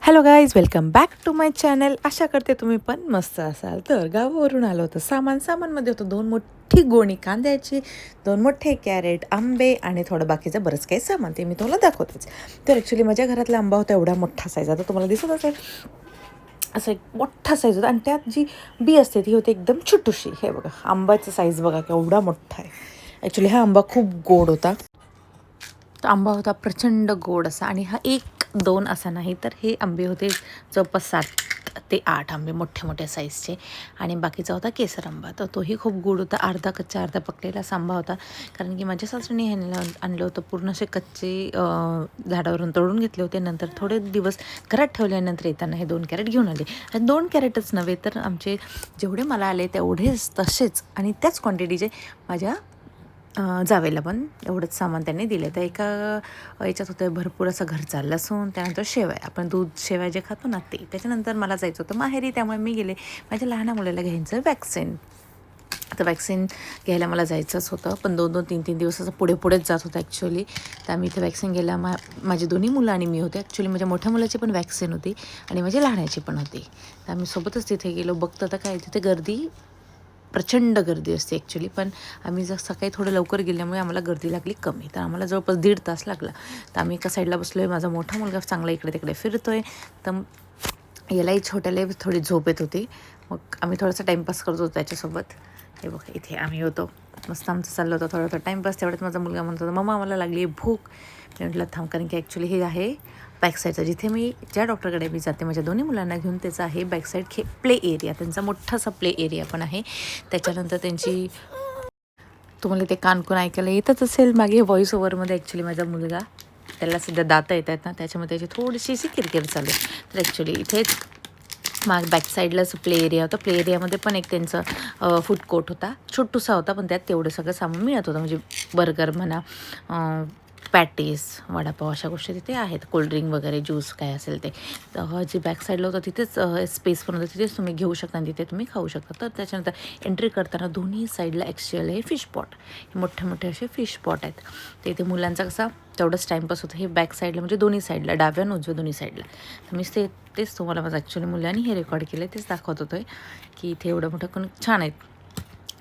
Hello guys, welcome back to my channel. आशा करते तुम्ही पण मस्त असाल. तर गावावरून आलो होतं. सामानमध्ये होतं 2 मोठी गोणी कांद्याची, 2 मोठे कॅरेट, आंबे आणि थोडं बाकीचं बरंच काही सामान. ते मी तुम्हाला दाखवतेच. तर ॲक्च्युली माझ्या घरातला आंबा होता एवढा मोठा साईज, आता तुम्हाला दिसत असेल असं एक मोठा साईज होता आणि त्यात जी बी असते ती होती एकदम छोटूशी. हे बघा आंब्याचा साईज बघा केवढा मोठा आहे. ॲक्च्युली हा आंबा खूप गोड होता. तो आंबा होता प्रचंड गोड असा आणि हा 1-2 असा नाही, तर हे आंबे होते जवळपास 7 ते 8 आंबे मोठ्या मोठ्या साईजचे. आणि बाकीचा होता केसर आंबा, तर तोही खूप गोड होता. अर्धा कच्चा अर्धा पकलेला असा आंबा होता. कारण की माझ्या सासऱ्याने आणलं होतं पूर्ण असे कच्चे झाडावरून तोडून घेतले होते. नंतर थोडे दिवस घरात ठेवल्यानंतर येताना हे 2 कॅरेट घेऊन आले. आणि 2 कॅरेटच नव्हे, तर आमचे जेवढे मला आले तेवढेच तसेच आणि त्याच क्वांटिटीचे माझ्या जावेला पण एवढंच सामान त्यांनी दिलं. तर एका याच्यात होतं भरपूर असं घरचा लसूण, त्यानंतर शेवया, आपण दूध शेवया जे खातो ना ते. त्याच्यानंतर मला जायचं होतं माहेरी, त्यामुळे मी गेले माझ्या लहान मुलाला घ्यायचं वॅक्सिन. आता वॅक्सिन घ्यायला मला जायचंच होतं, पण 2-2, 3-3 दिवस असं पुढेच जात होतं ॲक्च्युली. तर आम्ही इथे वॅक्सिन घ्यायला माझी दोन्ही मुलं आणि मी होते. ॲक्च्युली माझ्या मोठ्या मुलाची पण वॅक्सिन होती आणि माझ्या लहानाची पण होती. तर आम्ही सोबतच तिथे गेलो. बघतो तर काय तिथे गर्दी, प्रचंड गर्दी असते ॲक्च्युली. पण आम्ही जर सकाळी थोडं लवकर गेल्यामुळे आम्हाला गर्दी लागली कमी. तर आम्हाला जवळपास 1.5 तास लागला. तर आम्ही एका साईडला बसलो आहे. माझा मोठा मुलगा चांगला इकडे तिकडे फिरतो आहे. तर यालाही छोट्यालाही थोडी झोप येत होती. मग आम्ही थोडासा टाईमपास करत होतो त्याच्यासोबत. हे बघ इथे आम्ही होतो, मस्त आमचं चाललं होतं थोडं टाईमपास. तेवढ्यात माझा मुलगा म्हणत होता, मम्मा मला लागली आहे भूक. मी म्हटलं थांब, कारण की ॲक्च्युली हे आहे बॅकसाईडचं, जिथे मी ज्या डॉक्टरकडे मी जाते माझ्या दोन्ही मुलांना घेऊन, त्याचं आहे बॅकसाईड प्ले एरिया. त्यांचा मोठासा प्ले एरिया पण आहे. त्याच्यानंतर त्यांची, तुम्हाला ते कानकून ऐकायला येतच असेल मागे व्हॉईस ओव्हरमध्ये. ॲक्च्युली माझा मुलगा, त्याला सध्या दातं येत आहेत ना, त्याच्यामध्ये त्याची थोडीशी किरकिर चालू आहे. तर ॲक्च्युली इथेच बॅकसाईडलाच प्ले एरिया होता. प्ले एरियामध्ये पण एक त्यांचं फूड कोर्ट होता, छोटूसा होता, पण त्यात तेवढं सगळं सामान मिळत होतं. म्हणजे बर्गर म्हणा, पॅटीस, वडापाव, अशा गोष्टी तिथे आहेत. कोल्ड्रिंक वगैरे, ज्यूस काय असेल ते. तर जे बॅक साईडला होतं तिथेच स्पेस पण होतं, तिथेच तुम्ही घेऊ शकता आणि तिथे तुम्ही खाऊ शकता. तर त्याच्यानंतर एंट्री करताना दोन्ही साईडला ॲक्च्युअली हे फिश पॉट, हे मोठे मोठे असे फिश पॉट आहेत. ते इथे मुलांचा कसा तेवढंच टाईमपास होतं. हे बॅक साईडला म्हणजे दोन्ही साईडला, डाव्या आणि उजव्या दोन्ही साईडला. तर मी तेच तुम्हाला माझं ॲक्च्युली मुलांनी हे रेकॉर्ड केलं आहे, तेच दाखवत होतो आहे की इथे एवढं मोठं कोण छान आहेत.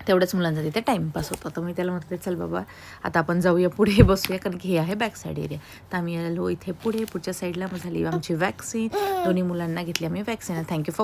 तेवढंच मुलांचा तिथे टाईमपास होता. तर मी त्याला म्हटलं चल बाबा आता आपण जाऊया पुढे बसूया, कारण की हे आहे बॅक साईड एरिया. तर आम्ही आलो इथे पुढच्या साईडला झाली आमची वॅक्सिन. दोन्ही मुलांना घेतली आम्ही वॅक्सिन. Thank you for